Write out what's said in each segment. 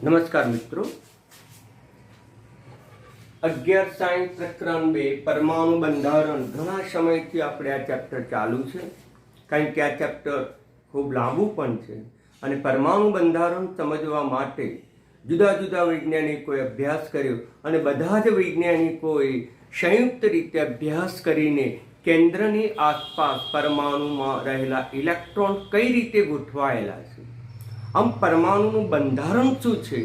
નમસ્કાર મિત્રો, 11 સાયન્સ પ્રકરણ 2 પરમાણુ બંધારણ. ઘણા સમયથી આપણે આ ચેપ્ટર ચાલુ છે, કારણ કે આ ચેપ્ટર ખૂબ લાંબુ પણ છે અને પરમાણુ બંધારણ સમજવા માટે જુદા જુદા વૈજ્ઞાનિકોએ અભ્યાસ કર્યો અને બધા જ વૈજ્ઞાનિકોએ સંયુક્ત રીતે અભ્યાસ કરીને કેન્દ્રની આસપાસ પરમાણુમાં રહેલા ઇલેક્ટ્રોન કઈ રીતે ગોઠવાયેલા છે, આમ પરમાણુનું બંધારણ શું છે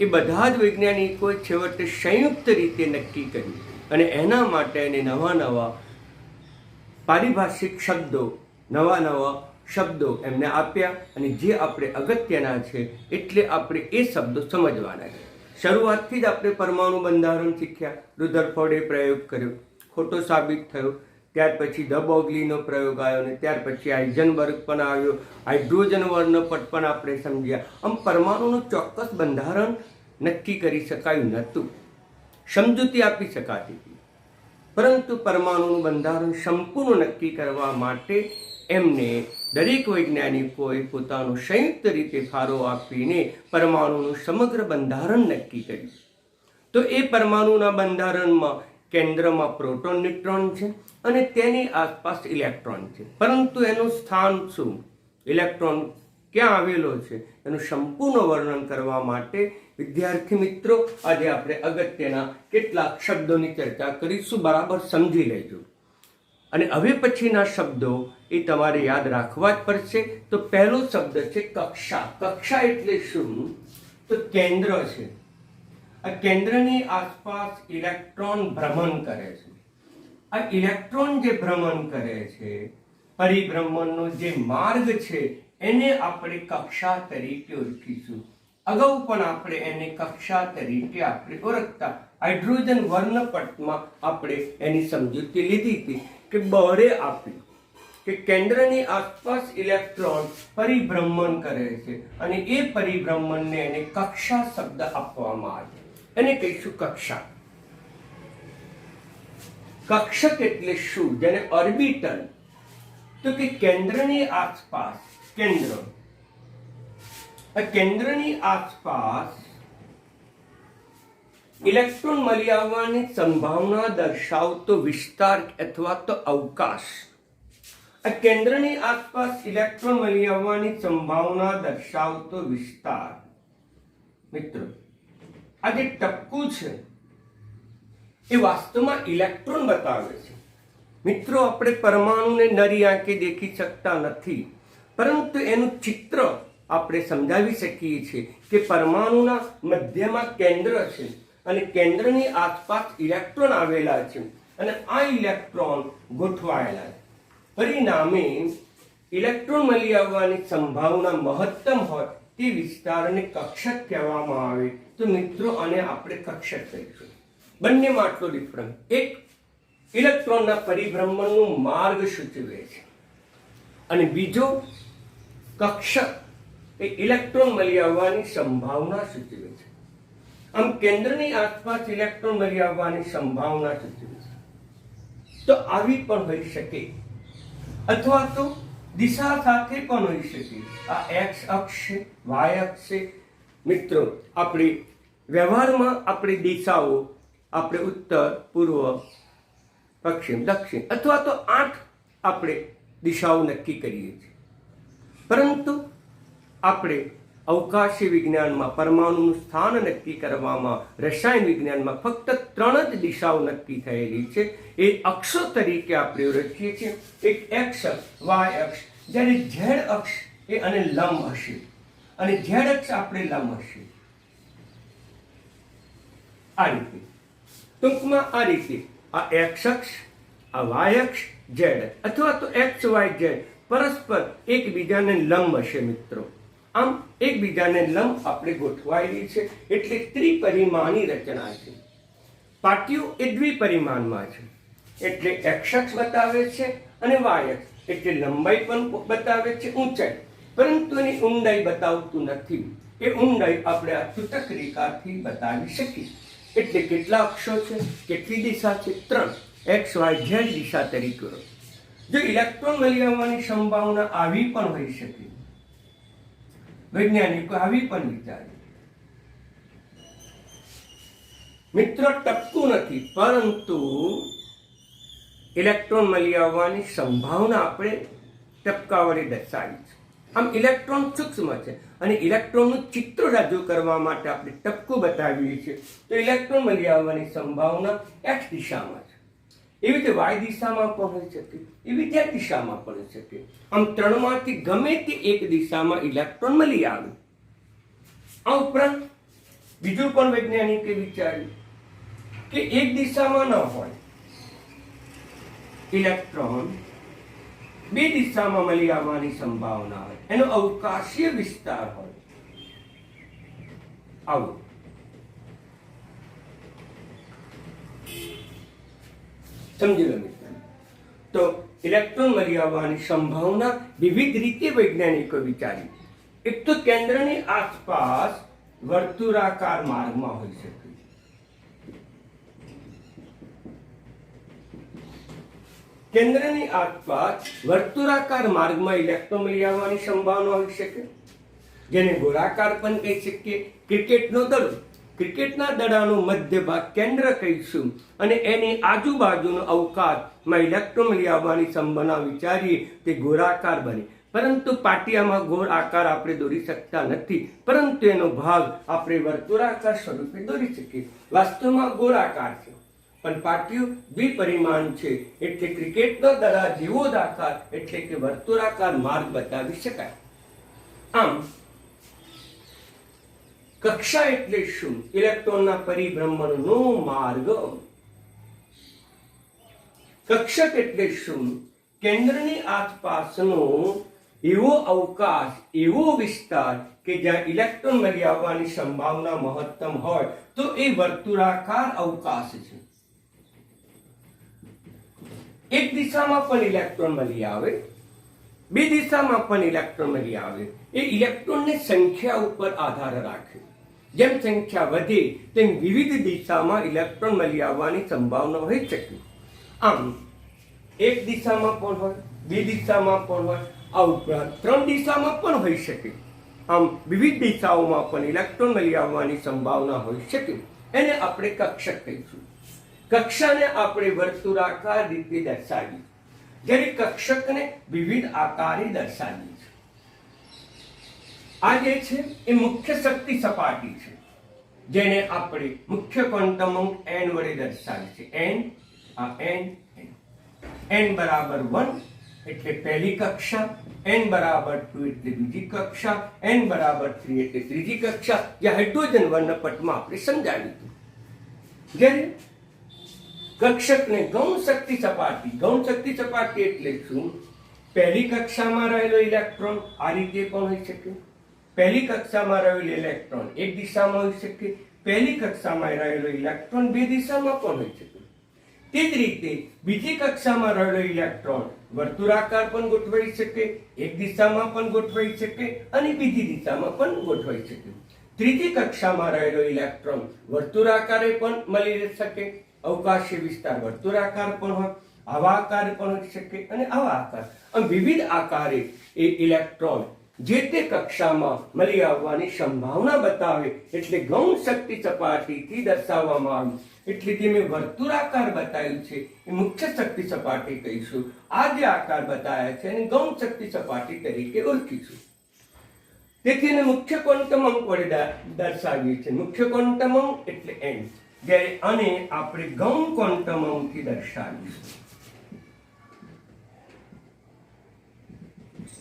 એ બધા જ વૈજ્ઞાનિકોએ છેવટે સંયુક્ત રીતે નક્કી કર્યું અને એના માટે એને નવા નવા પારિભાષિક શબ્દો, નવા નવા શબ્દો એમને આપ્યા અને જે આપણે અગત્યના છે એટલે આપણે એ શબ્દો સમજવાના છે. શરૂઆતથી જ આપણે પરમાણુ બંધારણ શીખ્યા. રુધરફોર્ડે પ્રયોગ કર્યો, ખોટો સાબિત થયો. ત્યાર પછી ધ બોગલીનો પ્રયોગ આવ્યો અને ત્યાર પછી હાઇઝનબર્ગ પણ આવ્યો. હાઇડ્રોજન વર્ણપટ પણ આપણે સમજ્યા. આમ પરમાણુનું ચોક્કસ બંધારણ નક્કી કરી શકાયું નહોતું, સમજૂતી આપી શકાતી હતી. પરંતુ પરમાણુનું બંધારણ સંપૂર્ણ નક્કી કરવા માટે એમને દરેક વૈજ્ઞાનિકોએ પોતાનો સંયુક્ત રીતે ફાળો આપીને પરમાણુનું સમગ્ર બંધારણ નક્કી કર્યું. તો એ પરમાણુના બંધારણમાં કેન્દ્રમાં પ્રોટોન, ન્યુટ્રોન છે અને તેની આસપાસ ઇલેક્ટ્રોન છે. પરંતુ એનું સ્થાન શું, ઇલેક્ટ્રોન ક્યાં આવેલો છે, એનું સંપૂર્ણ વર્ણન કરવા માટે વિદ્યાર્થી મિત્રો આજે આપણે અગત્યના કેટલાક શબ્દોની ચર્ચા કરીશું. બરાબર સમજી લેજો. અને હવે પછીના શબ્દો એ તમારે યાદ રાખવા જ પડશે. તો પહેલો શબ્દ છે કક્ષા. કક્ષા એટલે શું? તો કેન્દ્ર છે. આ કેન્દ્રની આસપાસ ઇલેક્ટ્રોન ભ્રમણ કરે છે. આ ઇલેક્ટ્રોન જે ભ્રમણ કરે છે, પરિભ્રમણનો જે માર્ગ છે, એને આપણે કક્ષા તરીકે ઓળખીશું. અગાઉ પણ આપણે એને કક્ષા તરીકે આપણે ઓળખતા. હાઇડ્રોજન વર્ણપટમાં આપણે એની સમજૂતી લીધી હતી કે બહારે આપ્યું કે કેન્દ્રની આસપાસ ઇલેક્ટ્રોન પરિભ્રમણ કરે છે અને એ પરિભ્રમણને એને કક્ષા શબ્દ આપવામાં આવે, એને કહીશું કક્ષા. કક્ષક એટલે શું? જેને ઓર્બિટલ, તો કે કેન્દ્રની આસપાસ, કેન્દ્ર, આ કેન્દ્રની આસપાસ ઇલેક્ટ્રોન મળી આવવાની સંભાવના દર્શાવતો વિસ્તાર અથવા તો અવકાશ. આ કેન્દ્રની આસપાસ ઇલેક્ટ્રોન મળી આવવાની સંભાવના દર્શાવતો વિસ્તાર. મિત્રો, આ જે ટપકું છે એ વાસ્તવમાં ઇલેક્ટ્રોન બતાવે છે. મિત્રો, આપણે પરમાણુને નરી આંખે દેખી શકતા નથી, પરંતુ એનું ચિત્ર આપણે સમજાવી શકીએ છીએ કે પરમાણુના મધ્યમાં કેન્દ્ર છે અને કેન્દ્રની આસપાસ ઇલેક્ટ્રોન આવેલા છે અને આ ઇલેક્ટ્રોન ગોઠવાયેલા છે. પરિણામે ઇલેક્ટ્રોન મળી આવવાની સંભાવના મહત્તમ હોય તે વિસ્તારને કક્ષક કહેવામાં આવે. તો મિત્રો, આને આપણે કક્ષક કહીશું. બંનેમાં આટલો ડિફરન્સ. એક ઇલેક્ટ્રોનના પરિભ્રમણનો માર્ગ સૂચવે છે અને બીજો કક્ષક એ ઇલેક્ટ્રોન મળી આવવાની સંભાવના સૂચવે છે. આમ કેન્દ્રની આસપાસ ઇલેક્ટ્રોન મળી આવવાની સંભાવના સૂચવે છે. તો આવી પણ હોઈ શકે અથવા તો દિશા સાથે પણ હોઈ શકે. આ એક્સ અક્ષ છે, વાય અક્ષ છે. મિત્રો, આપણે વ્યવહારમાં આપણે દિશાઓ આપણે ઉત્તર, પૂર્વ, પશ્ચિમ, દક્ષિણ અથવા તો 8 આપણે દિશાઓ નક્કી કરીએ છીએ. પરંતુ આપણે અવકાશી વિજ્ઞાનમાં પરમાણુનું સ્થાન નક્કી કરવામાં, રસાયણ વિજ્ઞાનમાં ફક્ત 3 જ દિશાઓ નક્કી થયેલી છે. એ અક્ષો તરીકે આપણે ઓળખીએ છીએ. એક એક્સ અક્ષ, વાય અક્ષ, જ્યારે ઝેડ અક્ષ એ અને લંબ હશે અને ઝેડ અક્ષ આપણે લંબ હશે. આ રીતે ટૂંકમાં આ રીતે આ એક્સ અક્ષ, આ વાય અક્ષ, ઝેડ અથવા તો એક્સ વાય ઝેડ પરસ્પર એકબીજાને લંબ હશે. મિત્રો, આમ એકબીજાને લંબ આપણે ગોઠવાયેલી છે એટલે ત્રિપરિમાણી રચના છે. પાટીઓ એ દ્વિપરિમાણમાં છે એટલે એક્સ અક્ષ બતાવે છે અને વાય અક્ષ એટલે લંબાઈ પણ બતાવે છે, ઊંચાઈ, પરંતુ એની ઊંડાઈ બતાવતું નથી. એ ઊંડાઈ આપણે આ તૂટક રેખાથી બતાવી શકીએ. એટલે કેટલા અક્ષો છે, કેટલી દિશા છે? 3. એક્સ વાય ઝેડ દિશા તરીકે. જો ઇલેક્ટ્રોન મળી આવવાની સંભાવના આવી પણ હોઈ શકે, વૈજ્ઞાનિકો આવી પણ વિચારે મિત્રો ટપકું નથી, પરંતુ ઇલેક્ટ્રોન મળી આવવાની સંભાવના આપણે ટપકા વડે દર્શાવી છે. આમ ઇલેક્ટ્રોન સૂક્ષ્મ છે અને ઇલેક્ટ્રોનનું ચિત્ર રજૂ કરવા માટે આપણે ટપકું બતાવીએ છીએ. તો ઇલેક્ટ્રોન મળી આવવાની સંભાવના x દિશામાં છે. એવી રીતે y દિશામાં પણ હોઈ શકે, એવી z દિશામાં પણ હોઈ શકે. આમ ત્રણમાંથી ગમે તે એક દિશામાં ઇલેક્ટ્રોન મળી આવે. આ ઉપરાંત બીજું પણ વૈજ્ઞાનિકે વિચાર્યું કે એક દિશામાં ન હોય ઇલેક્ટ્રોન, બે દિશામાં મળી આવવાની સંભાવના હોય, એનો અવકાશીય વિસ્તાર હોય. આવું સમજી લો મિત્રો. તો ઇલેક્ટ્રોન મળી આવવાની સંભાવના વિવિધ રીતે વૈજ્ઞાનિકો વિચારી. એક તો કેન્દ્રની આસપાસ વર્તુળાકાર માર્ગમાં હોઈ શકે. કેન્દ્રની આસપાસ વર્તુળાકાર માર્ગમાં ઇલેક્ટ્રોન મળી આવવાની સંભાવના હોઈ શકે, જેને ગોળાકાર પણ કહી શકીએ. ક્રિકેટનો દડો, ક્રિકેટના દડાનો મધ્ય ભાગ કેન્દ્ર કહીશું અને એની આજુબાજુનો અવકાશમાં ઇલેક્ટ્રોન મળી આવવાની સંભાવના વિચારીએ તે ગોળાકાર બને. પરંતુ પાટિયામાં ગોળ આકાર આપણે દોરી શકતા નથી, પરંતુ એનો ભાગ આપણે વર્તુળાકાર સ્વરૂપે દોરી શકીએ. વાસ્તવમાં ગોળાકાર છે પણ પાટિયું દ્વિપરિમાણ છે, એટલે ક્રિકેટનો દડા જેવો જ આકાર એટલે કે વર્તુળાકાર માર્ગ બતાવી શકાય. આમ કક્ષા એટલે શું? ઇલેક્ટ્રોનના પરિભ્રમણનો માર્ગ. કક્ષક એટલે શું? કેન્દ્રની આસપાસનો એવો અવકાશ, એવો વિસ્તાર કે જ્યાં ઇલેક્ટ્રોન મળી આવવાની સંભાવના મહત્તમ હોય, તો એ વર્તુળાકાર અવકાશ છે. એક દિશામાં પણ ઇલેક્ટ્રોન મળી આવે, બે દિશામાં પણ ઇલેક્ટ્રોન મળી આવે. એ ઇલેક્ટ્રોનની સંખ્યા ઉપર આધાર રાખે. જેમ સંખ્યા વધે તેમ વિવિધ દિશામાં ઇલેક્ટ્રોન મળી આવવાની સંભાવના હોઈ શકે. આમ એક દિશામાં પણ હોય, બે દિશામાં પણ હોય, આ ઉપરાંત ત્રણ દિશામાં પણ હોઈ શકે. આમ વિવિધ દિશાઓમાં પણ ઇલેક્ટ્રોન મળી આવવાની સંભાવના હોઈ શકે. એને આપણે કક્ષક કહીશું. કક્ષાને આપણે વર્તુળાકાર રીતે દર્શાવી, જ્યારે કક્ષકને વિવિધ આકારે દર્શાવી છે. આ જે છે એ મુખ્ય શક્તિ સપાટી છે, જેને આપણે મુખ્ય ક્વોન્ટમ અંક n વડે દર્શાવી છે. n, આ n બરાબર 1 એટલે પહેલી કક્ષા, n બરાબર 2 એટલે બીજી કક્ષા, n બરાબર 3 એટલે ત્રીજી કક્ષા, જે હાઇડ્રોજન વર્ણપટમાં આપણે સમજાવ્યું હતું. જ્યારે કક્ષકને ગૌણ શક્તિ સપાટી એટલે શું? પહેલી કક્ષામાં રહેલો ઇલેક્ટ્રોન આ રીતે પણ હોઈ શકે. પહેલી કક્ષામાં રહેલો ઇલેક્ટ્રોન એક દિશામાં હોઈ શકે, પહેલી કક્ષામાં રહેલો ઇલેક્ટ્રોન બે દિશામાં પણ હોઈ શકે. તે જ રીતે બીજી કક્ષામાં રહેલો ઇલેક્ટ્રોન વર્તુળાકાર પણ ગોઠવાઈ શકે, એક દિશામાં પણ ગોઠવાઈ શકે અને બીજી દિશામાં પણ ગોઠવાઈ શકે. ત્રીજી કક્ષામાં રહેલો ઇલેક્ટ્રોન વર્તુળાકારે પણ મળી શકે, અવકાશી વિસ્તાર વર્તુળાકાર પણ હોય, આવા આકાર પણ હોઈ શકે અને આવા આકાર. આમ વિવિધ આકારે એ ઇલેક્ટ્રોન જે તે કક્ષામાં મળી આવવાની સંભાવના બતાવે, એટલે ગૌણ શક્તિ સપાટીથી દર્શાવવામાં આવ્યું. એટલે જે મેં વર્તુળાકાર બતાવ્યું છે એ મુખ્ય શક્તિ સપાટી કહીશું. આ જે આકાર બતાવ્યા છે એને ગૌણ શક્તિ સપાટી તરીકે ઓળખીશું. તેથી એને મુખ્ય ક્વોન્ટમ અંક વડે દર્શાવીએ છીએ. મુખ્ય ક્વોન્ટમ અંક એટલે n, જ્યારે આને આપણે ગૌણ ક્વોન્ટમ અંકથી દર્શાવીશું,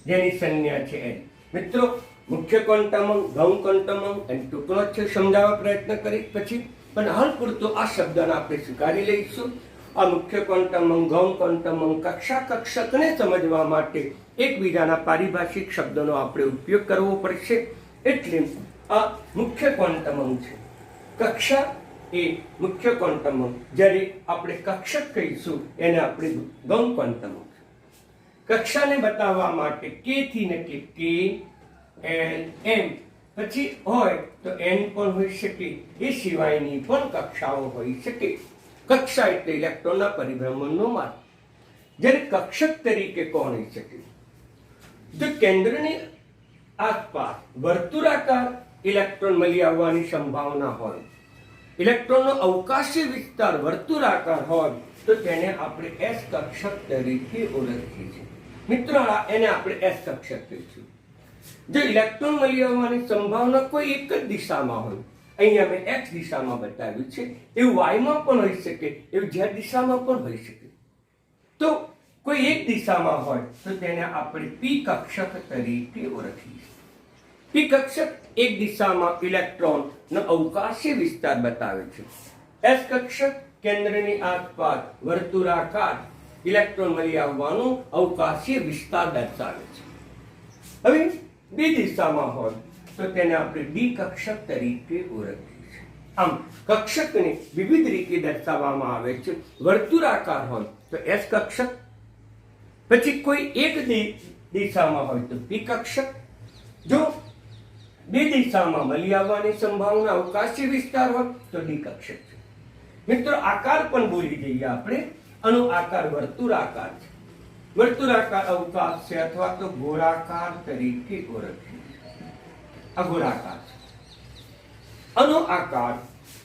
જેની સંજ્ઞા છે n. મિત્રો, મુખ્ય ક્વોન્ટમ અંક, ગૌણ ક્વોન્ટમ અંક એમ ટૂંકનો છે સમજાવવા પ્રયત્ન કરી પછી, પણ હાલ પૂરતો આ શબ્દને આપણે સ્વીકારી લઈશું. આ મુખ્ય ક્વોન્ટમ અંક, ગૌણ ક્વોન્ટમ અંક, કક્ષા, કક્ષકને સમજવા માટે એકબીજાના પારિભાષિક શબ્દોનો આપણે ઉપયોગ કરવો પડશે. એટલે આ મુખ્ય ક્વોન્ટમ અંક છે. કક્ષા એ મુખ્ય ક્વોન્ટમ અંક, જ્યારે આપણે કક્ષક કહીશું એને આપણે ગૌણ ક્વોન્ટમ અંક. કક્ષાને બતાવવા માટે k થી નક્કી, k, l, m પછી હોય તો n પણ હોઈ શકે, એ સિવાયની પણ કક્ષાઓ હોઈ શકે. કક્ષા એટલે ઇલેક્ટ્રોનના પરિભ્રમણનો માર્ગ. જ્યારે કક્ષક તરીકે કોણ હોઈ શકે? જો કેન્દ્રની આસપાસ વર્તુળાકાર ઇલેક્ટ્રોન મળી આવવાની સંભાવના હોય, ઇલેક્ટ્રોનનો અવકાશી વિસ્તાર વર્તુળાકાર હોય તો તેને આપણે એસ કક્ષક તરીકે ઓળખીએ છીએ. મિત્રો એને આપણે એસ કક્ષક કહીશું. જો ઇલેક્ટ્રોન મળી આવવાની સંભાવના કોઈ એક જ દિશામાં હોય, અહીંયા મેં એક્સ દિશામાં બતાવ્યું છે, એવું વાયમાં પણ હોઈ શકે, એવું ઝેડ દિશામાં પણ હોઈ શકે. તો કોઈ એક દિશામાં હોય તો તેને આપણે પી કક્ષક તરીકે ઓળખીએ. પી કક્ષક એક દિશામાં ઇલેક્ટ્રોનનો અવકાશી વિસ્તાર બતાવે છે. એસ કક્ષક કેન્દ્રની આસપાસ વર્તુળાકાર ઇલેક્ટ્રોન મળી આવવાનું અવકાશી વિસ્તાર દર્શાવે છે. હવે બે દિશામાં હોય તો તેને આપણે ડી કક્ષક તરીકે ઓળખીએ છીએ. આમ કક્ષકને વિવિધ રીતે દર્શાવવામાં આવે છે. વર્તુળાકાર હોય તો એસ કક્ષક, પછી કોઈ એક દિશામાં હોય તો પી કક્ષક, જો બે દિશામાં મળી આવવાની સંભાવના અવકાશી વિસ્તાર હોય તો ડી કક્ષક છે. મિત્રો આકાર પણ બોલી જઈએ આપણે. આનો આકાર વર્તુળાકાર છે. વર્તુળાકાર અવકાશ છે અથવા તો ગોળાકાર તરીકે ઓળખીએ. આ ગોળાકાર છે. આનો આકાર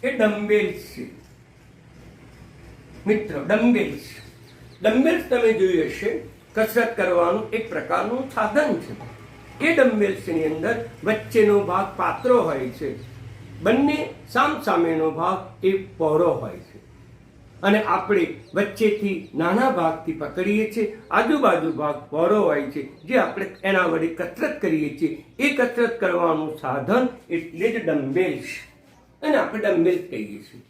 એ ડમ્બેલ્સ છે. મિત્રો ડમ્બેલ્સ તમે જોયું હશે, કસરત કરવાનું એક પ્રકારનું સાધન છે. એ ડમ્બેલ્સની અંદર વચ્ચેનો ભાગ પાતળો હોય છે, બંને સામસામેનો ભાગ એ પહોળો હોય છે, અને આપણે વચ્ચેથી નાના ભાગથી પકડીએ છીએ, આજુબાજુ ભાગ પહોળો હોય છે, જે આપણે એના વડે કસરત કરીએ છીએ. એ કસરત કરવાનું સાધન એટલે જ ડમ્બેલ્સ, અને આપણે ડમ્બેલ્સ કહીએ છીએ.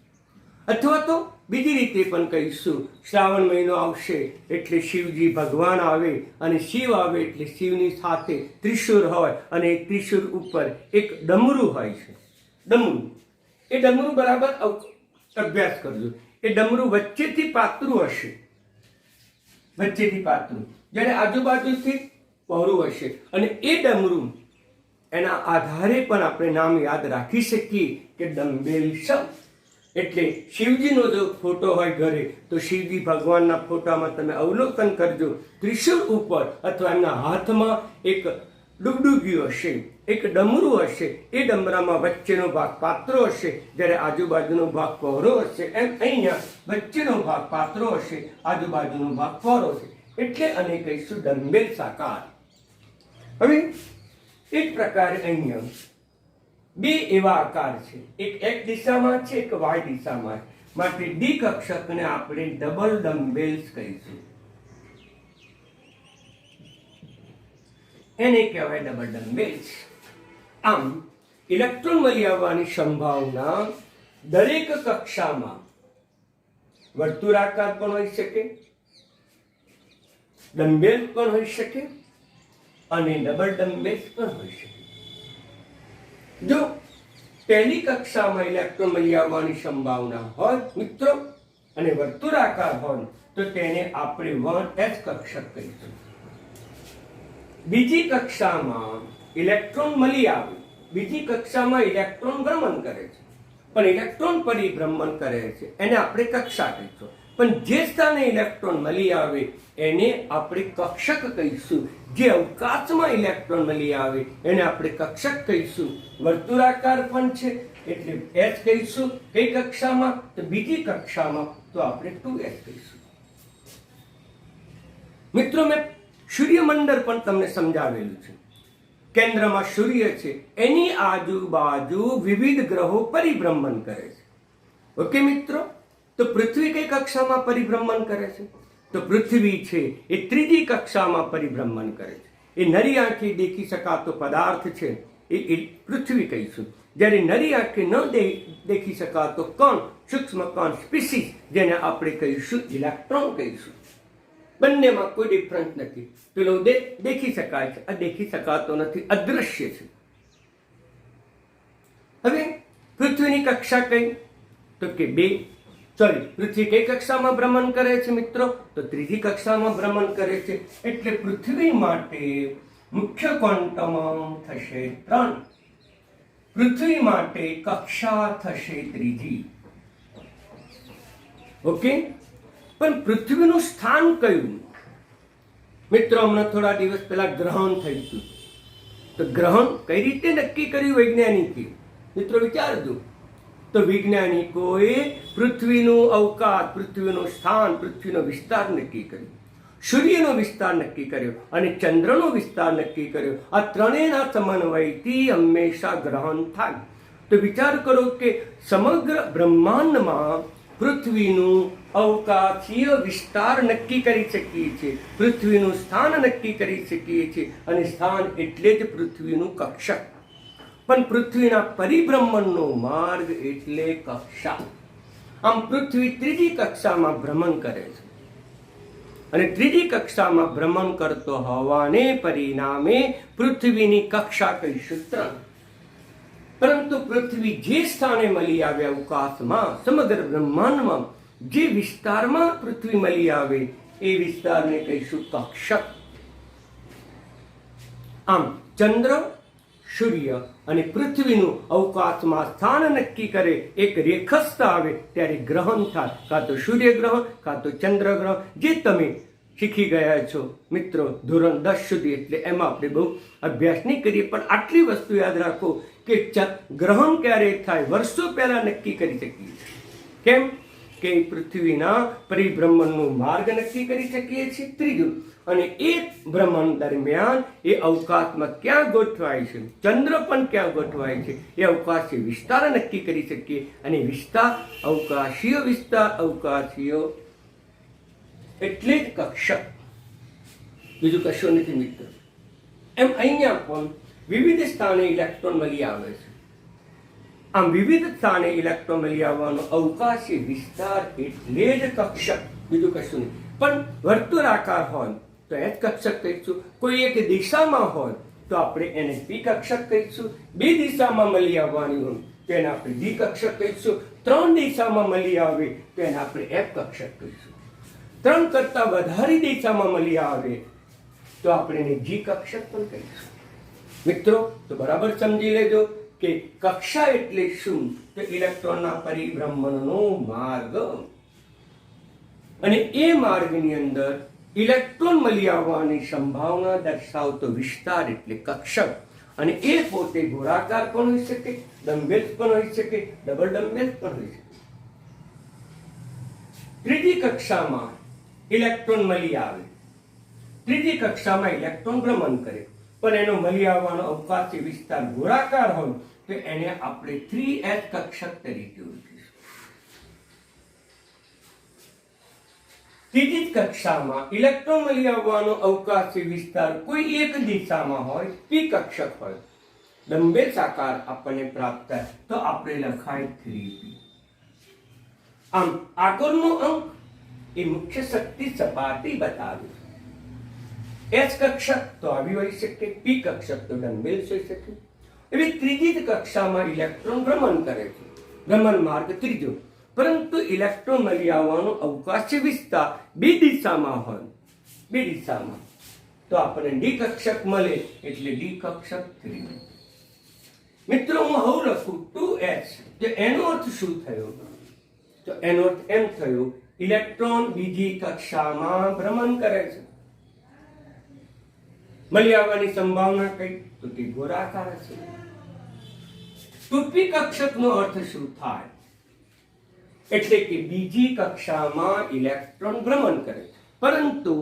અથવા તો બીજી રીતે પણ કહીશું, શ્રાવણ મહિનો આવશે એટલે શિવજી ભગવાન આવે, અને શિવ આવે એટલે શિવની સાથે ત્રિશૂળ હોય, અને એ ત્રિશૂળ ઉપર એક ડમરું હોય છે. ડમરું, એ ડમરું બરાબર અભ્યાસ કરજો. એ ડમરું વચ્ચેથી પાતળું હશે, વચ્ચેથી પાતળું, જ્યારે આજુબાજુથી પહોળું હશે. અને એ ડમરું, એના આધારે પણ આપણે નામ યાદ રાખી શકીએ કે ડમ્બેલ્સ. એટલે શિવજીનો જો ફોટો હોય ઘરે તો શિવજી ભગવાનના ફોટામાં તમે અવલોકન કરજો, ત્રિશૂળ ઉપર અથવા એમના હાથમાં એક ડુગડુગિયું હશે, એક ડમરું હશે. એ ડમરામાં વચ્ચેનો ભાગ પાતળો હશે, જ્યારે આજુબાજુનો ભાગ પહોળો હશે. એમ અહીંયા વચ્ચેનો ભાગ પાતળો હશે, આજુબાજુનો ભાગ પહોળો હશે, એટલે આને કહીશું ડમ્બેલ્સ આકાર. હવે એક પ્રકારે અહીંયા બે એવા આકાર છે, એક એક દિશામાં છે, એક વાય દિશામાં છે. માટે ડી કક્ષકને આપણે ડબલ ડમ્બેલ્સ કહીશું. એને કહેવાય ડબલ ડમ્બેલ્સ. આમ ઇલેક્ટ્રોન મળી આવવાની સંભાવના દરેક કક્ષામાં વર્તુળાકાર પણ હોઈ શકે, ડમ્બેલ્સ પણ હોઈ શકે, અને ડબલ ડમ્બેલ્સ પણ હોઈ શકે. જો પહેલી કક્ષામાં ઇલેક્ટ્રોન મળી આવવાની સંભાવના હોય મિત્રો, અને વર્તુળાકાર હોય તો તેને આપણે 1s કક્ષક કહીશું. બીજી કક્ષામાં ઇલેક્ટ્રોન મળી આવે, બીજી કક્ષામાં ઇલેક્ટ્રોન ભ્રમણ કરે છે, પણ ઇલેક્ટ્રોન પરિભ્રમણ કરે છે, એને આપણે કક્ષા કહીશું. પણ જે સ્થાને ઇલેક્ટ્રોન મળી આવે એને આપણે કક્ષક કહીશું. જે અવકાશમાં ઇલેક્ટ્રોન મળી આવે એને આપણે કક્ષક કહીશું. વર્તુળાકાર પણ છે એટલે એસ કહીશું. કઈ કક્ષામાં? તો બીજી કક્ષામાં, તો આપણે 2s કહીશું. મિત્રો મેં સૂર્યમંડળ પણ તમને સમજાવેલું છે. કેન્દ્રમાં સૂર્ય છે, એની આજુબાજુ વિવિધ ગ્રહો પરિભ્રમણ કરે છે. ઓકે મિત્રો, તો પૃથ્વી કઈ કક્ષામાં પરિભ્રમણ કરે છે? તો પૃથ્વી છે એ ત્રીજી કક્ષામાં પરિભ્રમણ કરે છે. એ નરી આંખે દેખી શકાતો પદાર્થ છે, એ પૃથ્વી કહીશું. જ્યારે નરી આંખે ન દેખી શકાતો કણ, સૂક્ષ્મ કણ, સ્પીસીસ, જેને આપણે કહીશું ઇલેક્ટ્રોન કહીશું. બંનેમાં કોઈ ડિફરન્સ નથી. પેલો દેખી શકાય છે, આ દેખી શકાતો નથી, અદૃશ્ય છે. હવે પૃથ્વીની કક્ષા કઈ? તો કે પૃથ્વી કઈ કક્ષામાં ભ્રમણ કરે છે મિત્રો? તો ત્રીજી કક્ષામાં ભ્રમણ કરે છે. એટલે પૃથ્વી માટે મુખ્ય ક્વોન્ટમ થશે 3. પૃથ્વી માટે કક્ષા થશે ત્રીજી. ઓકે, પણ પૃથ્વીનું સ્થાન કયું? મિત્રો હમણાં થોડા દિવસ પહેલા ગ્રહણ થયું હતું. તો ગ્રહણ કઈ રીતે નક્કી કર્યું વૈજ્ઞાનિકે? મિત્રો વિચારજો. તો વૈજ્ઞાનિકોએ પૃથ્વીનું અવકાશ, પૃથ્વીનું સ્થાન, પૃથ્વીનો વિસ્તાર નક્કી કર્યો, સૂર્યનો વિસ્તાર નક્કી કર્યો અને ચંદ્રનો વિસ્તાર નક્કી કર્યો. આ ત્રણેયના સમન્વયથી હંમેશા ગ્રહણ થાય. તો વિચાર કરો કે સમગ્ર બ્રહ્માંડમાં પૃથ્વીનું અવકાશીય વિસ્તાર નક્કી કરી શકીએ છીએ, પૃથ્વીનું સ્થાન નક્કી કરી શકીએ છીએ, અને સ્થાન એટલે જ પૃથ્વીનું કક્ષક. પણ પૃથ્વીના પરિભ્રમણનો માર્ગ એટલે કક્ષા. આમ પૃથ્વી ત્રીજી કક્ષામાં ભ્રમણ કરે છે, અને ત્રીજી કક્ષામાં ભ્રમણ કરતો હોવાને પરિણામે પૃથ્વીની કક્ષા કહીશું 3. પરંતુ પૃથ્વી જે સ્થાને મળી આવે અવકાશમાં, સમગ્ર બ્રહ્માંડમાં જે વિસ્તારમાં પૃથ્વી મળી આવે એ વિસ્તારને કહીશું કક્ષક. આમ ચંદ્ર, સૂર્ય અને પૃથ્વીનું અવકાશમાં સ્થાન નક્કી કરે, એક રેખસ્થ આવે ત્યારે ગ્રહણ થાય, કાં તો સૂર્યગ્રહણ કાં તો ચંદ્રગ્રહણ, જે તમે શીખી ગયા છો મિત્રો ધોરણ 10 સુધી. એટલે એમાં આપણે બહુ અભ્યાસ નહીં કરીએ, પણ આટલી વસ્તુ યાદ રાખો કે ગ્રહણ ક્યારે થાય વર્ષો પહેલા નક્કી કરી શકીએ. કેમ કે પૃથ્વીના પરિભ્રમણનો માર્ગ નક્કી કરી શકીએ છીએ. ત્રીજું, અને એ ભ્રમણ દરમિયાન એ અવકાશમાં ક્યાં ગોઠવાય છે, ચંદ્ર પણ ક્યાં ગોઠવાય છે, એ અવકાશી વિસ્તાર નક્કી કરી શકીએ. અને વિસ્તાર, અવકાશીય વિસ્તાર, અવકાશીય એટલે જ કક્ષક, બીજું કશું નથી મિત્રો. એમ અહીંયા પણ વિવિધ સ્થાને ઇલેક્ટ્રોન મળી આવે છે. આમ વિવિધ સ્થાને ઇલેક્ટ્રોન મળી આવવાનો અવકાશી વિસ્તાર એટલે જ કક્ષક, બીજું કશું નહીં. પણ વર્તુળાકાર હોય તો એ જ કક્ષક કહીશું, કોઈ એક દિશામાં હોય તો આપણે એને પી કક્ષક કહીશું, 2 દિશામાં મળી આવવાની હોય તો એને આપણે ડી કક્ષક કહીશું, 3 દિશામાં મળી આવે તો એને આપણે એફ કક્ષક કહીશું, 3 કરતા વધારે દિશામાં મળી આવે તો આપણે એને જી કક્ષક પણ કહીશું. મિત્રો તો બરાબર સમજી લેજો કે કક્ષા એટલે શું, તો ઇલેક્ટ્રોનના પરિભ્રમણનો માર્ગ, અને એ માર્ગની અંદર ઇલેક્ટ્રોન મળી આવવાની સંભાવના દર્શાવતો વિસ્તાર એટલે કક્ષક. અને એ પોતે ગોળાકાર પણ હોઈ શકે, ડમ્બેલ્સ પણ હોઈ શકે, ડબલ ડમ્બેલ્સ પણ હોઈ શકે. ત્રીજી કક્ષામાં ઇલેક્ટ્રોન મળી આવે, ત્રીજી કક્ષામાં ઇલેક્ટ્રોન ભ્રમણ કરે, પણ એનો મળી આવવાનો અવકાશી વિસ્તાર ગોળાકાર હોય તો એને આપણે 3s કક્ષક તરીકે ઓળખીશું. ત્રીજી કક્ષામાં ઇલેક્ટ્રોન મળી આવવાનો અવકાશી વિસ્તાર કોઈ એક દિશામાં હોય, પી કક્ષક હોય, ડમ્બેલ્સ આકાર આપણને પ્રાપ્ત થાય તો આપણે લખાય 3p. આમ આગળનો અંક એ મુખ્ય શક્તિ સપાટી બતાવે. એચ કક્ષક તો આવી હોઈ શકે, પી કક્ષક તો ડમ્બેલ્સ હોઈ શકે. એવી ત્રીજી જ કક્ષામાં ઇલેક્ટ્રોન ભ્રમણ કરે છે, ભ્રમણ માર્ગ ત્રીજો. પરંતુ ઇલેક્ટ્રોન મળી આવવાનો અવકાશી વિસ્તાર 2 દિશામાં હોય, 2 દિશામાં તો આપણને ડી કક્ષક મળે, એટલે ડી કક્ષક 3. મિત્રો હું હવે લખું 2s, તો એનો અર્થ શું થયો, તો એનો અર્થ એમ થયો ઇલેક્ટ્રોન બીજી કક્ષામાં ભ્રમણ કરે છે. મળી આવવાની સંભાવના કઈ, તો તે ગોળાકાર છે. ટૂંકી કક્ષકનો અર્થ શું થાય, એટલે કે બીજી કક્ષામાં ઇલેક્ટ્રોન ભ્રમણ કરે છે, પરંતુ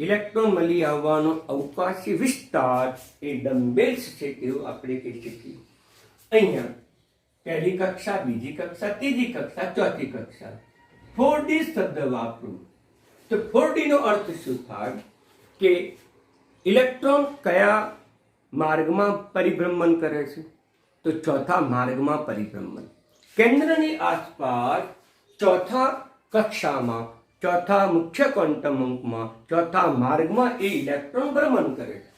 ઇલેક્ટ્રોન મળી આવવાનો અવકાશી વિસ્તાર એ ડમ્બેલ્સ છે તેવું આપણે કહી શકીએ. અહીંયા પહેલી કક્ષા, બીજી કક્ષા, ત્રીજી કક્ષા, ચોથી કક્ષા, 4D શબ્દ વાપરું તો 4D નો અર્થ શું થાય કે ઇલેક્ટ્રોન કયા માર્ગમાં પરિભ્રમણ કરે છે, તો ચોથા માર્ગમાં પરિભ્રમણ. કેન્દ્રની આસપાસ ચોથા કક્ષામાં, ચોથા મુખ્ય ક્વોન્ટમ અંકમાં, ચોથા માર્ગમાં એ ઇલેક્ટ્રોન ભ્રમણ કરે છે.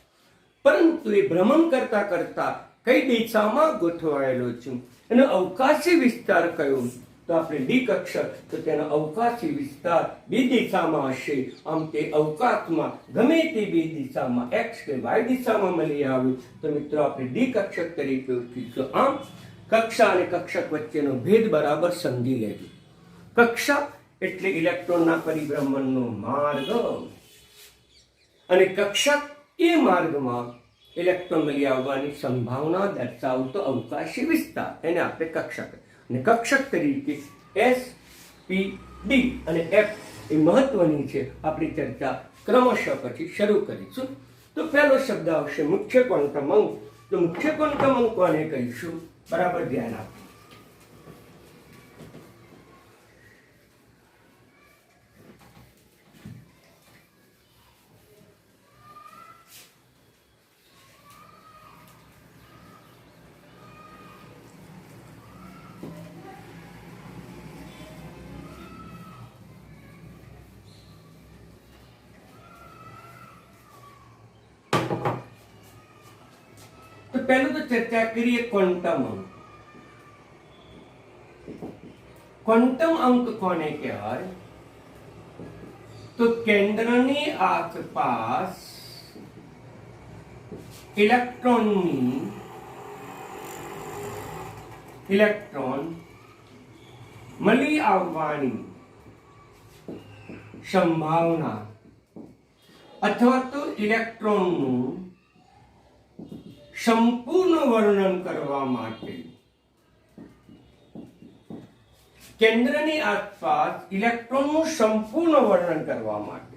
પરંતુ એ ભ્રમણ કરતા કરતા કઈ દિશામાં ગોઠવાયેલો છે, એનો અવકાશી વિસ્તાર કયો, તો આપણે ડી કક્ષક, તો તેનો અવકાશી વિસ્તાર 2 દિશામાં હશે. આમ તે અવકાશમાં ગમે તે 2 દિશામાં x કે y દિશામાં મળી આવે તો મિત્રો આપણે ડી કક્ષક તરીકે ઓળખીશું. આમ કક્ષા અને કક્ષક વચ્ચેનો ભેદ બરાબર સમજી લેજો. કક્ષા એટલે ઇલેક્ટ્રોનના પરિભ્રમણનો માર્ગ, અને કક્ષક એ માર્ગમાં ઇલેક્ટ્રોન મળી આવવાની સંભાવના દર્શાવતો અવકાશી વિસ્તાર, એને આપણે કક્ષક. અને કક્ષક તરીકે એસ, પી, ડી અને એફ એ મહત્વની છે. આપણી ચર્ચા ક્રમશઃ પછી શરૂ કરીશું. તો પહેલો શબ્દ આવશે મુખ્ય ક્વોન્ટમ અંક. તો મુખ્ય ક્વોન્ટમ અંક કોને કહીશું? બરાબર ધ્યાન આપો. તો પહેલું તો ચર્ચા કરીએ ક્વોન્ટમ અંક. ક્વોન્ટમ અંક કોને કહેવાય? તો કેન્દ્રની આસપાસ ઇલેક્ટ્રોન મળી આવવાની સંભાવના અથવા તો ઇલેક્ટ્રોનનું સંપૂર્ણ વર્ણન કરવા માટે કેન્દ્રની આસપાસ ઇલેક્ટ્રોનનું સંપૂર્ણ વર્ણન કરવા માટે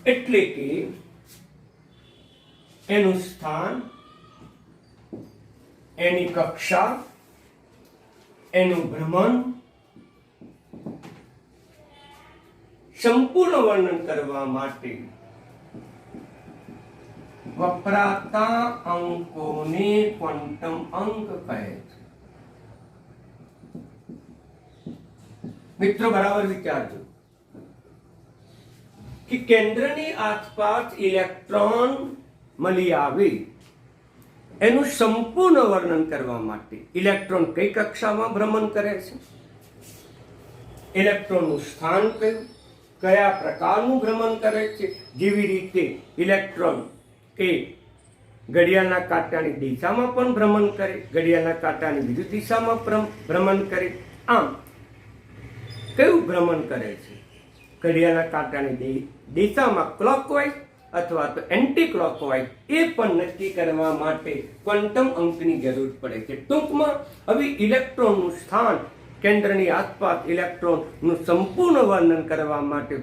એટલે કે એનું સ્થાન, એની કક્ષા, એનું ભ્રમણ સંપૂર્ણ વર્ણન કરવા માટે વપરાતા અંકોને ક્વોન્ટમ અંક કહે છે. મિત્રો બરાબર વિચારજો કે કેન્દ્રની આસપાસ ઇલેક્ટ્રોન મળી આવે એનું સંપૂર્ણ વર્ણન કરવા માટે ઇલેક્ટ્રોન કઈ કક્ષામાં ભ્રમણ કરે છે, ઇલેક્ટ્રોનનું સ્થાન કયું, કયા પ્રકારનું ભ્રમણ કરે છે. જેવી રીતે ઇલેક્ટ્રોન એ ઘડિયાળના કાંટાની દિશામાં પણ ભ્રમણ કરે, ઘડિયાળના કાંટાની વિરુદ્ધ દિશામાં ભ્રમણ કરે. આમ કયું ભ્રમણ કરે છે? ઘડિયાળના કાંટાની દિશામાં ક્લોકવાઇઝ અથવા તો એન્ટી ક્લોકવાઇઝ એ પણ નક્કી કરવા માટે ક્વોન્ટમ અંકની જરૂર પડે છે. ટૂંકમાં હવે ઇલેક્ટ્રોનનું સ્થાન, કેન્દ્રની આસપાસ ઇલેક્ટ્રોનનું સંપૂર્ણ વર્ણન કરવા માટે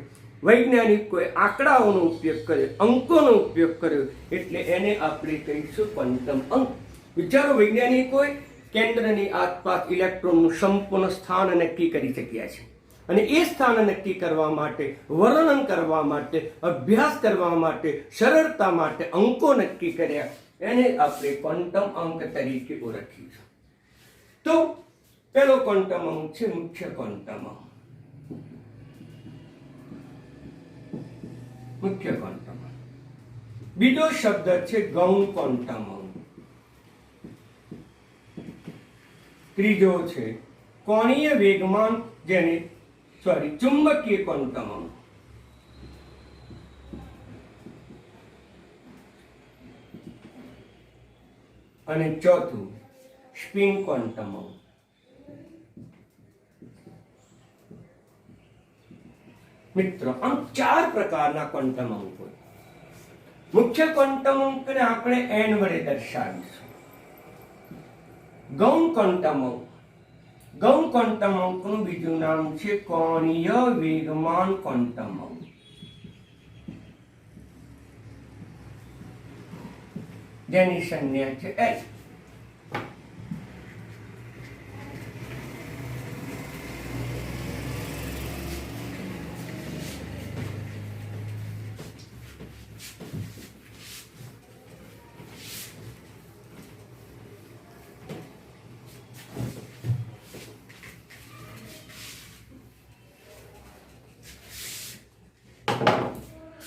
વૈજ્ઞાનિકોએ આંકડાઓનો ઉપયોગ કર્યો, અંકોનો ઉપયોગ કર્યો, એટલે એને આપણે કહીશું ક્વોન્ટમ અંક. વિચારો, વૈજ્ઞાનિકોએ કેન્દ્રની આસપાસ ઇલેક્ટ્રોનનું સંપૂર્ણ સ્થાન નક્કી કરી શક્યા છે અને એ સ્થાન નક્કી કરવા માટે, વર્ણન કરવા માટે, અભ્યાસ કરવા માટે, સરળતા માટે અંકો નક્કી કર્યા. એને આપણે ક્વોન્ટમ અંક તરીકે ઓળખીશું. તો પહેલો ક્વોન્ટમ અંક છે મુખ્ય ક્વોન્ટમ અંક. મુખ્ય ક્વોન્ટમ અંક. બીજો શબ્દ છે ગૌણ ક્વોન્ટમ અંક. ત્રીજો છે કોણીય વેગમાન, ચુંબકીય ક્વોન્ટમ અંક. અને ચોથું સ્પિન ક્વોન્ટમ અંક. મિત્રો, આમ 4 પ્રકારના ક્વોન્ટમ અંકો. મુખ્ય ક્વોન્ટમ અંકને આપણે n વડે દર્શાવીશું. ગૌણ ક્વોન્ટમ અંક. ગૌણ ક્વોન્ટમ અંકનું બીજું નામ છે કોણીય વેગમાન ક્વોન્ટમ અંક. જેની સંજ્ઞા છે h.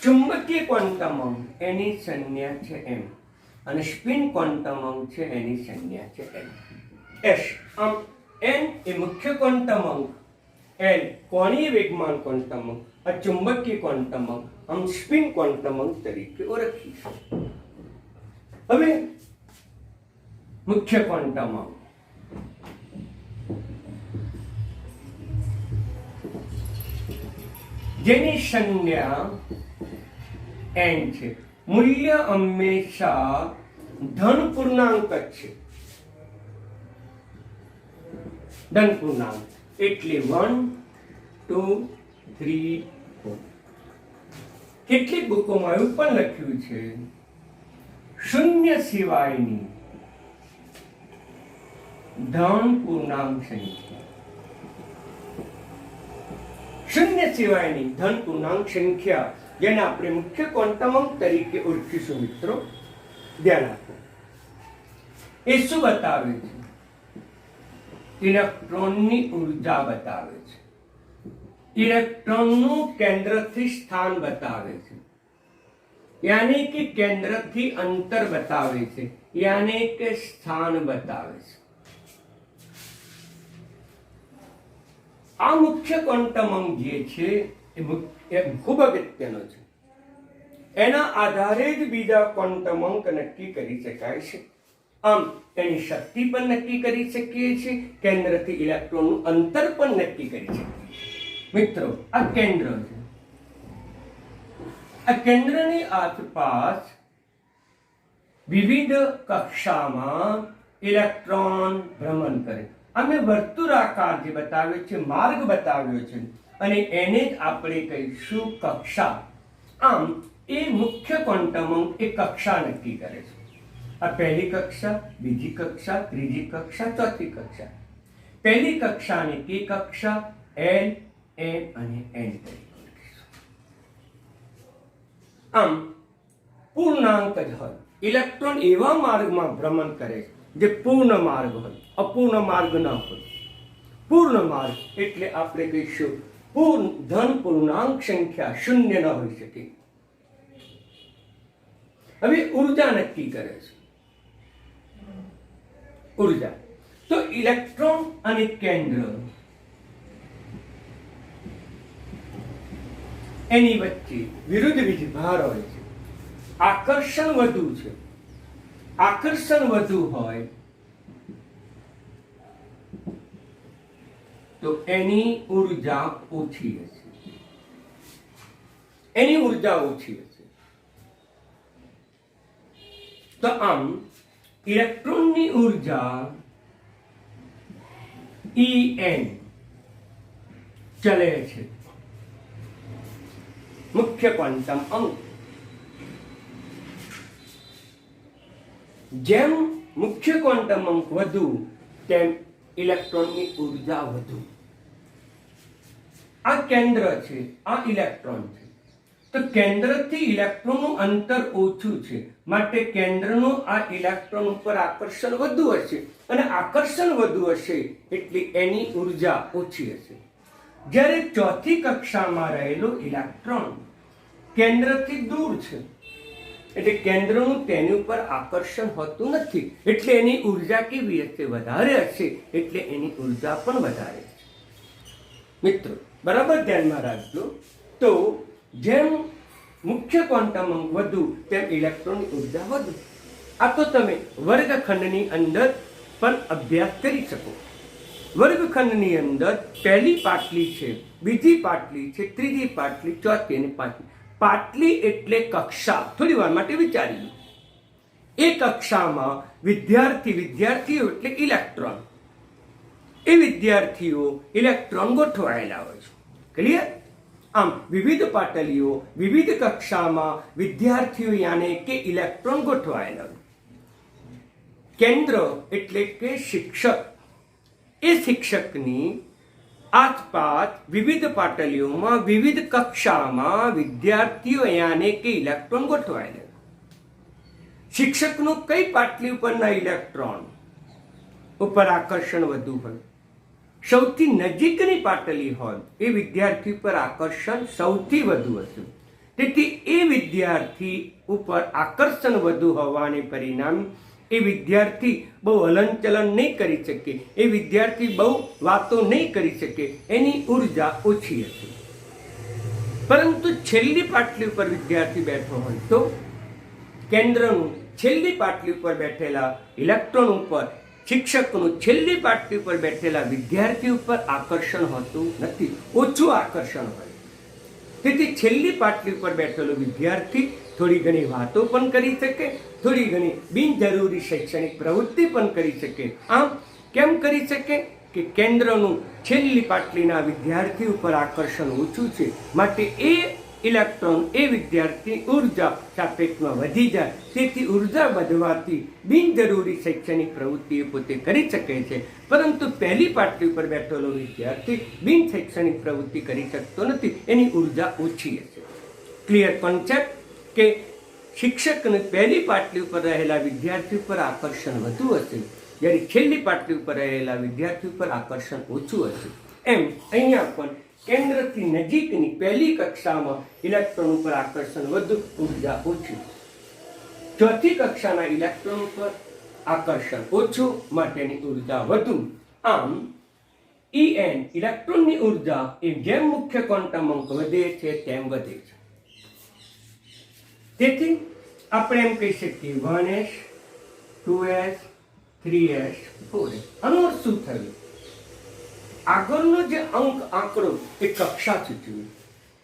ચુંબકીય ક્વોન્ટમ અંક એની સંજ્ઞા છે m અને સ્પિન ક્વોન્ટમ અંક છે એની સંજ્ઞા છે s. આમ n એ મુખ્ય ક્વોન્ટમ અંક, n કોણીય વેગમાન ક્વોન્ટમ અંક, આ ચુંબકીય ક્વોન્ટમ અંક, આમ સ્પિન ક્વોન્ટમ અંક તરીકે ઓળખીશું. હવે મુખ્ય ક્વોન્ટમ અંક. જેની સંજ્ઞા n છે. મૂલ્ય હંમેશા ધન પૂર્ણાંક જ છે. ધન પૂર્ણાંક એટલે 1 2 3 4. કેટલીક બુકોમાં એવું પણ લખ્યું છે શૂન્ય સિવાયની ધન પૂર્ણાંક સંખ્યા. શૂન્ય સિવાયની ધન પૂર્ણાંક સંખ્યા જેને આપણે મુખ્ય ક્વોન્ટમ અંક તરીકે ઓળખીશું. મિત્રો ધ્યાન આપો. એ શું બતાવે છે? ઇલેક્ટ્રોનની ઉર્જા બતાવે છે. ઇલેક્ટ્રોનનું કેન્દ્રથી સ્થાન બતાવે છે, યાની કે કેન્દ્રથી અંતર બતાવે છે, યાની કે સ્થાન બતાવે છે. આ મુખ્ય ક્વોન્ટમ અંક જે છે એ ખૂબ અગત્યનો છે. એના આધારે જ બીજા ક્વોન્ટમ અંક નક્કી કરી શકાય છે. આમ એની શક્તિ પણ નક્કી કરી શકીએ છીએ, કેન્દ્રથી ઇલેક્ટ્રોનનું અંતર પણ નક્કી કરી શકીએ છીએ. મિત્રો આ કેન્દ્ર છે. આ કેન્દ્રની આસપાસ વિવિધ કક્ષામાં ઇલેક્ટ્રોન ભ્રમણ કરે. અમે વર્તુળાકાર જે બતાવ્યો છે, માર્ગ બતાવ્યો છે, અને એને જ આપણે કહીશું કક્ષા. આમ એ મુખ્ય ક્વોન્ટમ અંક એ કક્ષા નક્કી કરે છે. આ પહેલી કક્ષા, બીજી કક્ષા, ત્રીજી કક્ષા, ચોથી કક્ષા. પહેલી કક્ષાની કે કક્ષા L, M અને N તરીકે લખીશું. આમ પૂર્ણાંક જ હોય. ઇલેક્ટ્રોન એવા માર્ગમાં ભ્રમણ કરે છે જે પૂર્ણ માર્ગ હોય, અપૂર્ણ માર્ગ ન હોય. પૂર્ણ માર્ગ એટલે આપણે કહીશું ધન પૂર્ણાંક સંખ્યા શૂન્ય ન હોઈ શકે. હવે ઉર્જા નક્કી કરે છે. ઉર્જા તો ઇલેક્ટ્રોન અને કેન્દ્ર એની વચ્ચે વિરુદ્ધ વીજભાર હોય છે. આકર્ષણ વધુ છે. આકર્ષણ વધુ હોય તો એની ઉર્જા ઓછી હશે. એની ઉર્જા ઓછી હશે. તો આમ ઇલેક્ટ્રોનની ઉર્જા En ચલે છે. મુખ્ય ક્વોન્ટમ અંક. જેમ મુખ્ય ક્વોન્ટમ અંક વધુ તેમ ઇલેક્ટ્રોનની ઉર્જા વધુ. આ કેન્દ્ર છે, આ ઇલેક્ટ્રોન છે. તો કેન્દ્રથી ઇલેક્ટ્રોનનું અંતર ઓછું છે, માટે કેન્દ્રનું આ ઇલેક્ટ્રોન ઉપર આકર્ષણ વધુ હશે, અને આકર્ષણ વધુ હશે એટલે એની ઉર્જા ઓછી હશે. જ્યારે ચોથી કક્ષામાં રહેલો ઇલેક્ટ્રોન કેન્દ્રથી દૂર છે, એટલે કેન્દ્રનું તેની ઉપર આકર્ષણ હોતું નથી, એટલે એની ઉર્જા કેવી હશે? વધારે હશે, એટલે એની ઉર્જા પણ વધારે છે. મિત્રો બરાબર ધ્યાનમાં રાખજો. તો જેમ મુખ્ય ક્વોન્ટમ અંક વધુ તેમ ઇલેક્ટ્રોનની ઉર્જા વધુ. આ તો તમે વર્ગખંડની અંદર પણ અભ્યાસ કરી શકો. વર્ગખંડની અંદર પહેલી પાટલી છે, બીજી પાટલી છે, ત્રીજી પાટલી, ચોથી અને પાંચમી. પાટલી એટલે કક્ષા. થોડી વાર માટે વિચારી લો. એ કક્ષામાં વિદ્યાર્થીઓ એટલે ઇલેક્ટ્રોન. એ વિદ્યાર્થીઓ ઇલેક્ટ્રોન ગોઠવાયેલા હોય છે. ક્લિયર? આમ વિવિધ પાટલીઓ, વિવિધ કક્ષામાં વિદ્યાર્થીઓ યાને કે ઇલેક્ટ્રોન ગોઠવાયેલા હોય. કેન્દ્ર એટલે કે શિક્ષક. એ શિક્ષકની આસપાસ વિવિધ પાટલીઓમાં, વિવિધ કક્ષામાં વિદ્યાર્થીઓ યાને કે ઇલેક્ટ્રોન ગોઠવાયેલા. શિક્ષકનું કઈ પાટલી ઉપરના ઇલેક્ટ્રોન ઉપર આકર્ષણ વધુ હોય? સૌથી નજીકની પાટલી હોય એ વિદ્યાર્થી પર આકર્ષણ સૌથી વધુ હશે. તેથી એ વિદ્યાર્થી ઉપર આકર્ષણ વધુ હોવાને પરિણામે એ વિદ્યાર્થી બહુ હલનચલન નહીં કરી શકે, એ વિદ્યાર્થી બહુ વાતો નહીં કરી શકે, એની ઉર્જા ઓછી હશે. પરંતુ છેલ્લી પાટલી ઉપર વિદ્યાર્થી બેઠો હોય તો કેન્દ્રનું છેલ્લી પાટલી ઉપર બેઠેલા ઇલેક્ટ્રોન ઉપર શિક્ષકનું છેલ્લી પાટલી ઉપર બેઠેલા વિદ્યાર્થી ઉપર આકર્ષણ હોતું નથી, ઓછું આકર્ષણ હોય. તેથી છેલ્લી પાટલી ઉપર બેઠેલો વિદ્યાર્થી થોડી ઘણી વાતો પણ કરી શકે, થોડી ઘણી બિનજરૂરી શૈક્ષણિક પ્રવૃત્તિ પણ કરી શકે. આમ કેમ કરી શકે? કે કેન્દ્રનું છેલ્લી પાટલીના વિદ્યાર્થી ઉપર આકર્ષણ ઓછું છે, માટે એ ઇલેક્ટ્રોન એ વિદ્યાર્થી ઉર્જા સાપેક્ષમાં વધી જાય, તેથી ઉર્જા વધવાથી બિનજરૂરી શૈક્ષણિક પ્રવૃત્તિઓ પોતે કરી શકે છે, પરંતુ પહેલી પાટલી ઉપર બેઠેલો વિદ્યાર્થી બિન શૈક્ષણિક પ્રવૃત્તિ કરી શકતો નથી, એની ઉર્જા ઓછી હશે. ક્લિયર કોન્સેપ્ટ કે શિક્ષકને પહેલી પાટલી ઉપર રહેલા વિદ્યાર્થી ઉપર આકર્ષણ વધુ હશે, જ્યારે છેલ્લી પાટલી ઉપર રહેલા વિદ્યાર્થી ઉપર આકર્ષણ ઓછું હશે. એમ અહીંયા પણ કેન્દ્રથી નજીકની પહેલી કક્ષામાં ઇલેક્ટ્રોન ઉપર આકર્ષણ વધુ, ઉર્જા ઓછી. ચોથી કક્ષાના ઇલેક્ટ્રોન ઉપર આકર્ષણ ઓછું, માટેની ઉર્જા વધુ. આમ En ઇલેક્ટ્રોનની ઉર્જા એ જેમ મુખ્ય ક્વોન્ટમ અંક વધે છે તેમ વધે છે. તેથી આપણે એમ કહી શકીએ 1s 2s 3s 4s. આનો અર્થ શું થયું? આગળનો જે અંક આંકડો એ કક્ષા સૂચવે,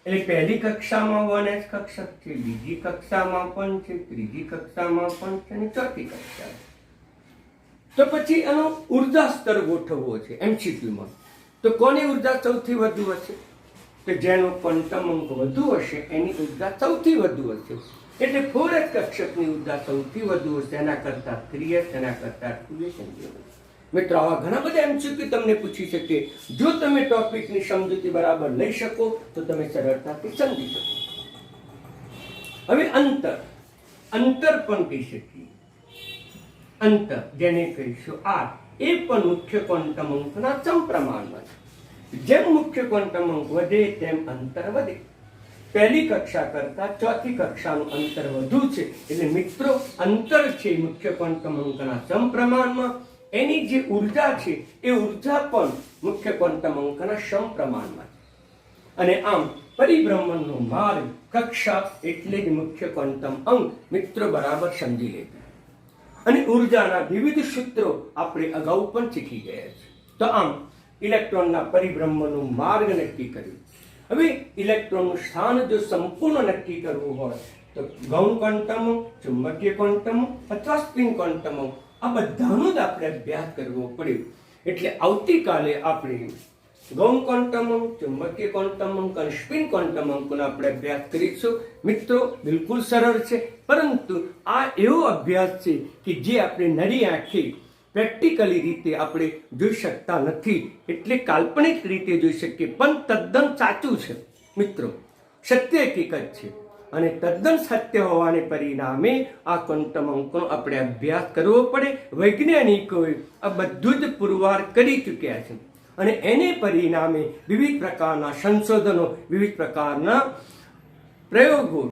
એટલે પહેલી કક્ષામાં 1s કક્ષક છે, બીજી કક્ષામાં પણ છે, ત્રીજી કક્ષામાં પણ છે અને ચોથી કક્ષા. તો પછી એનો ઉર્જા સ્તર ગોઠવવો છે એમસીક્યુમાં. તો કોની ઉર્જા સૌથી વધુ હશે? તો જેનો ક્વોન્ટમ અંક વધુ હશે એની ઉર્જા સૌથી વધુ હશે. એટલે 4s કક્ષકની ઉર્જા સૌથી વધુ હશે, એના કરતા 3s, એના કરતા 2s. મિત્રો, આવા ઘણા બધા એમસીક્યુ તમને પૂછી શકે. જો તમે ટોપિકની સમજૂતી બરાબર લઈ શકો તો તમે સરળતાથી સમજી શકો. હવે અંતર પણ કહી શકીએ. અંતર જેને કહીશું r, એ પણ મુખ્ય ક્વોન્ટમ અંકના સમપ્રમાણમાં છે. જેમ મુખ્ય ક્વોન્ટમ અંક વધે તેમ અંતર વધે. પહેલી કક્ષા કરતા ચોથી કક્ષાનું અંતર વધુ છે, એટલે મિત્રો અંતર છે મુખ્ય ક્વોન્ટમ અંકના સમપ્રમાણમાં. એની જે ઉર્જા છે એ ઉર્જા પણ મુખ્ય ક્વોન્ટમ અંકના સમપ્રમાણમાં છે. અને આમ પરિભ્રમણનો માર્ગ કક્ષા એટલે જ મુખ્ય ક્વોન્ટમ અંક. મિત્રો બરાબર સમજી લેજો. અને ઉર્જાના વિવિધ સૂત્રો આપણે અગાઉ પણ શીખી ગયા છે. તો આમ ઇલેક્ટ્રોનના પરિભ્રમણનો માર્ગ નક્કી કર્યું. હવે ઇલેક્ટ્રોનનું સ્થાન જો સંપૂર્ણ નક્કી કરવું હોય તો ગૌણ ક્વોન્ટમ, ચુંબકીય ક્વોન્ટમ અથવા સ્પિન ક્વોન્ટમ, આ બધાનો જ આપણે અભ્યાસ કરવો પડે. એટલે આવતીકાલે આપણે ગૌણ ક્વોન્ટમ અંક, ચુંબકીય ક્વોન્ટમ અંક અને સ્પિન ક્વોન્ટમ અંકનો આપણે અભ્યાસ કરીશું. મિત્રો બિલકુલ સરળ છે, પરંતુ આ એવો અભ્યાસ છે કે જે આપણે નરી આંખે પ્રેક્ટિકલી રીતે આપણે જોઈ શકતા નથી, એટલે કાલ્પનિક રીતે જોઈ શકીએ, પણ તદ્દન સાચું છે. મિત્રો સત્ય હકીકત છે, અને તદ્દન સત્ય હોવાને પરિણામે આ ક્વોન્ટમ અંકનો આપણે અભ્યાસ કરવો પડે. વૈજ્ઞાનિકોએ આ બધું જ પુરવાર કરી ચૂક્યા છે, અને એને પરિણામે વિવિધ પ્રકારના સંશોધનો, વિવિધ પ્રકારના પ્રયોગો